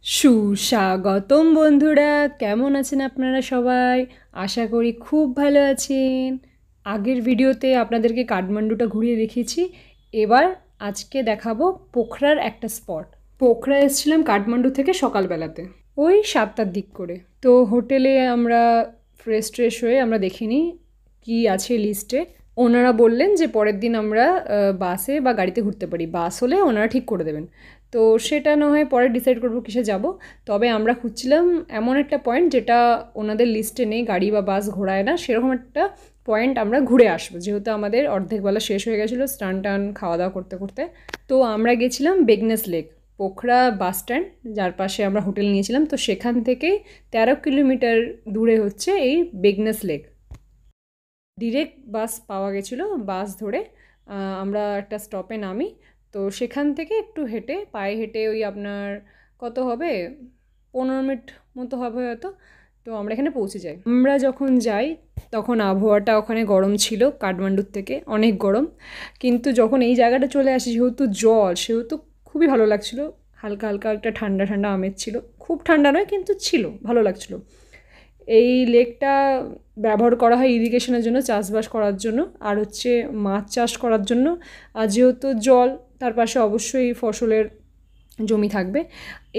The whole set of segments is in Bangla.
সুস্বাগতম বন্ধুরা, কেমন আছেন আপনারা সবাই? আশা করি খুব ভালো আছেন। আগের ভিডিওতে আপনাদেরকে কাঠমান্ডুটা ঘুরিয়ে দেখিয়েছি। এবার আজকে দেখাবো পোখরার একটা স্পট। পোখরা এসেছিলাম কাঠমান্ডু থেকে সকালবেলাতে, ওই 7টার দিক করে। তো হোটেলে আমরা ফ্রেশ হয়ে আমরা দেখিনি কি আছে লিস্টে। ওনারা বললেন যে পরের দিন আমরা বাসে বা গাড়িতে ঘুরতে পারি, বাস হলে ওনারা ঠিক করে দেবেন। তো সেটা না হয় পরে ডিসাইড করবো কিসে যাব। তবে আমরা খুঁজছিলাম এমন একটা পয়েন্ট যেটা ওনাদের লিস্টে নেই, গাড়ি বা বাস ঘোরায় না, সেরকম একটা পয়েন্ট আমরা ঘুরে আসবো, যেহেতু আমাদের অর্ধেক বেলা শেষ হয়ে গেছিলো স্নান টান খাওয়া দাওয়া করতে করতে। তো আমরা গেছিলাম বেগনেস লেক, পোখরা বাস স্ট্যান্ড যার পাশে আমরা হোটেল নিয়েছিলাম। তো সেখান থেকেই 13 কিলোমিটার দূরে হচ্ছে এই বেগনেস লেক। ডিরেক্ট বাস পাওয়া গেছিলো, বাস ধরে আমরা একটা স্টপে নামি। তো সেখান থেকে একটু হেঁটে পায়ে হেঁটে ওই আপনার কত হবে, 15 মিনিট মতো হবে হয়তো। তো আমরা এখানে পৌঁছে যাই। আমরা যখন যাই তখন আবহাওয়াটা ওখানে গরম ছিল, কাঠমান্ডুর থেকে অনেক গরম। কিন্তু যখন এই জায়গাটা চলে আসি, যেহেতু জল, সেহেতু খুবই ভালো লাগছিলো। হালকা হালকা একটা ঠান্ডা ঠান্ডা আমেজ ছিল, খুব ঠান্ডা নয় কিন্তু ছিল, ভালো লাগছিলো। এই লেকটা ব্যবহার করা হয় ইরিগেশনের জন্য, চাষবাস করার জন্য, আর হচ্ছে মাছ চাষ করার জন্য। আর যেহেতু জল, তার পাশে অবশ্যই ফসলের জমি থাকবে।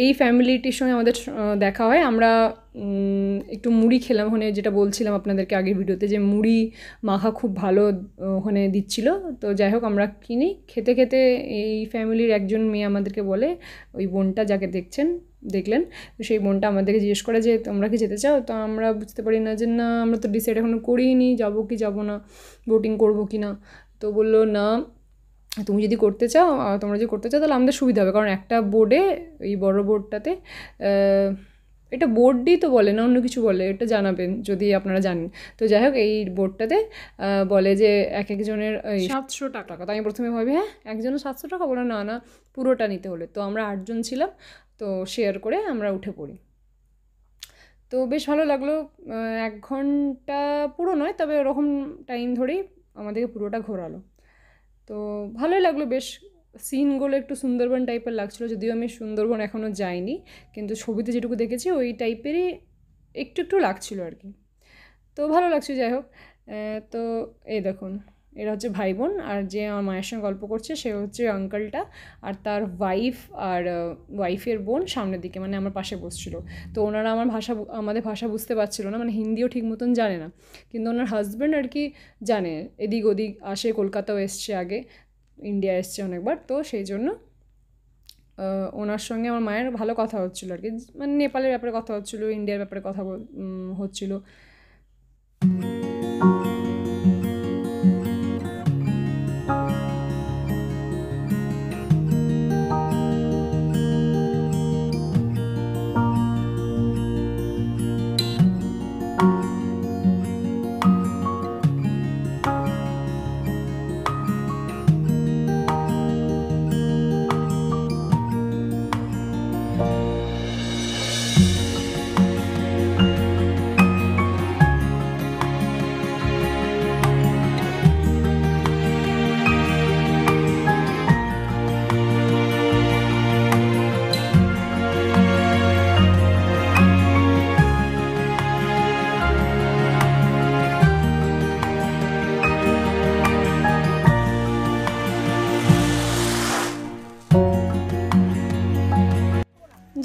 এই ফ্যামিলিটির সঙ্গে আমাদের দেখা হয়। আমরা একটু মুড়ি খেলাম ওখানে, যেটা বলছিলাম আপনাদেরকে আগের ভিডিওতে, যে মুড়ি মাখা খুব ভালো ওখানে দিচ্ছিলো। তো যাই হোক, আমরা কিনি। খেতে খেতে এই ফ্যামিলির একজন মেয়ে আমাদেরকে বলে, ওই বোনটা যাকে দেখলেন, তো সেই বোনটা আমাদেরকে জিজ্ঞেস করে যে তোমরা কি যেতে চাও? তো আমরা বুঝতে পারি না যে না, আমরা তো ডিসাইড এখনও করিনি যাবো কি যাবো না, বোটিং করবো কি না। তো বললো না, তুমি যদি করতে চাও, তোমরা যদি করতে চাও তাহলে আমাদের সুবিধা হবে, কারণ একটা বোর্ডে, এই বড় বোর্ডটাতে, এটা বোর্ডই তো বলে না, অন্য কিছু বলে, এটা জানাবেন যদি আপনারা জানেন। তো যাই হোক, এই বোর্ডটাতে বলে যে এক একজনের 700 টাকা। তো আমি প্রথমে ভাবি হ্যাঁ একজনের 700 টাকা, বলে না না পুরোটা নিতে হলে। তো আমরা 8 জন ছিলাম, তো শেয়ার করে আমরা উঠে পড়ি। তো বেশ ভালো লাগলো। 1 ঘন্টা পুরো নয়, তবে ওরকম টাইম ধরেই আমাদেরকে পুরোটা ঘোরালো। তো ভালোই লাগলো বেশ। সিনগুলো একটু সুন্দরবন টাইপের লাগছিলো, যদিও আমি সুন্দরবন এখনও যাইনি, কিন্তু ছবিতে যেটুকু দেখেছি ওই টাইপেরই একটু লাগছিলো আর কি। তো ভালো লাগছে। যাই হোক, তো এই দেখুন, এরা হচ্ছে ভাই বোন, আর যে আমার মায়ের সঙ্গে গল্প করছে সে হচ্ছে আঙ্কেলটা, আর তার ওয়াইফ আর ওয়াইফের বোন সামনের দিকে, মানে আমার পাশে বসছিল। তো ওনারা আমাদের ভাষা বুঝতে পারছিল না, মানে হিন্দিও ঠিক মতন জানে না, কিন্তু ওনার হাজব্যান্ড আর কি জানে, এদিক ওদিক আসে, কলকাতাও এসছে আগে, ইন্ডিয়া এসছে অনেকবার। তো সেই জন্য ওনার সঙ্গে আমার মায়ের ভালো কথা হচ্ছিলো আর কি, মানে নেপালের ব্যাপারে কথা হচ্ছিলো, ইন্ডিয়ার ব্যাপারে কথা হচ্ছিলো।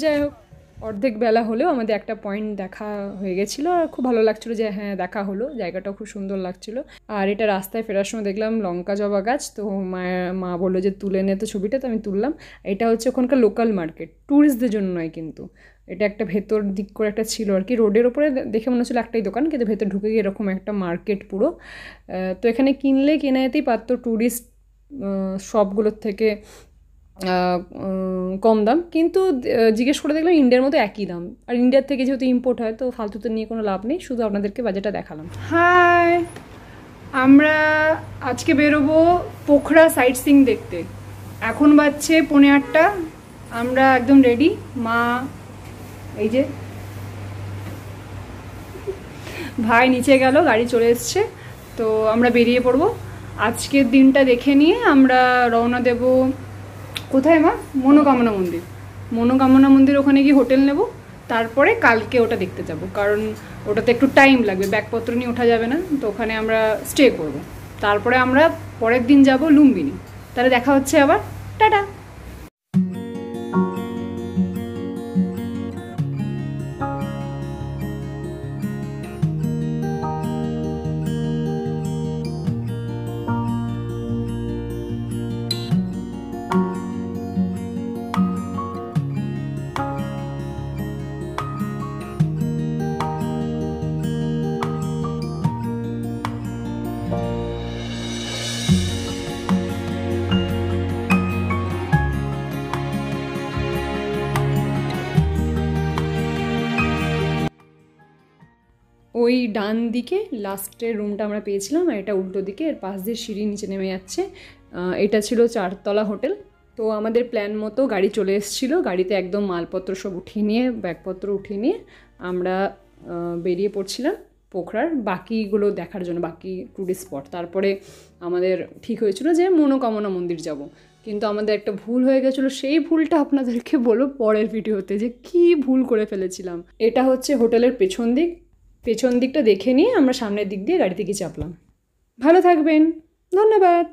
যাই হোক, অর্ধেক বেলা হলেও আমাদের একটা পয়েন্ট দেখা হয়ে গেছিলো, আর খুব ভালো লাগছিলো যে হ্যাঁ দেখা হলো, জায়গাটাও খুব সুন্দর লাগছিলো। আর এটা রাস্তায় ফেরার সময় দেখলাম লঙ্কা জবা গাছ, তো মা বললো যে তুলে নে তো ছবিটা, তো আমি তুললাম। এটা হচ্ছে ওখানকার লোকাল মার্কেট, ট্যুরিস্টদের জন্য নয় কিন্তু। এটা একটা ভেতর দিক করে একটা ছিল আর কি, রোডের ওপরে দেখে মনে হচ্ছিলো একটাই দোকান, কিন্তু ভেতর ঢুকে গিয়ে এরকম একটা মার্কেট পুরো। তো এখানে কিনলে কেনা যেতেই পারতো ট্যুরিস্ট শপগুলোর থেকে কম দাম, কিন্তু জিজ্ঞেস করে দেখলাম ইন্ডিয়ার মতো একই দাম। আর ইন্ডিয়ার থেকে যেহেতু ইম্পোর্ট হয়, তো ফালতুতে নিয়ে কোনো লাভ নেই, শুধু আপনাদেরকে বাজেটটা দেখালাম। হাই, আমরা আজকে বেরোবো পোখরা সাইট সিইং দেখতে। এখন বাজছে 8:45, আমরা একদম রেডি। মা এই যে, ভাই নিচে গেল, গাড়ি চলে এসছে, তো আমরা বেরিয়ে পড়বো। আজকের দিনটা দেখে নিয়ে আমরা রওনা দেব কোথায় মা? মনোকামনা মন্দির। মনোকামনা মন্দির ওখানে গিয়ে হোটেল নেব, তারপরে কালকে ওটা দেখতে যাব, কারণ ওটাতে একটু টাইম লাগবে, ব্যাগপত্র নিয়ে ওঠা যাবে না, তো ওখানে আমরা স্টে করব। তারপরে আমরা পরের দিন যাব লুম্বিনী। তাহলে দেখা হচ্ছে আবার, টাটা। ওই ডান দিকে লাস্টের রুমটা আমরা পেয়েছিলাম, আর এটা উল্টো দিকে, এর পাশ দিয়ে সিঁড়ি নিচে নেমে যাচ্ছে। এটা ছিল 4তলা হোটেল। তো আমাদের প্ল্যান মতো গাড়ি চলে এসেছিলো, গাড়িতে একদম মালপত্র সব উঠিয়ে নিয়ে, ব্যাগপত্র উঠিয়ে নিয়ে আমরা বেরিয়ে পড়ছিলাম পোখরার বাকিগুলো দেখার জন্য, বাকি টুরিস্ট স্পট। তারপরে আমাদের ঠিক হয়েছিল যে মনোকামনা মন্দির যাব, কিন্তু আমাদের একটা ভুল হয়ে গেছিলো। সেই ভুলটা আপনাদেরকে বলো পরের ভিডিওতে যে কী ভুল করে ফেলেছিলাম। এটা হচ্ছে হোটেলের পেছন দিক, পেছন দিকটা দেখে নিয়ে আমরা সামনের দিক দিয়ে গাড়িতে গিয়ে চাপলাম। ভালো থাকবেন, ধন্যবাদ।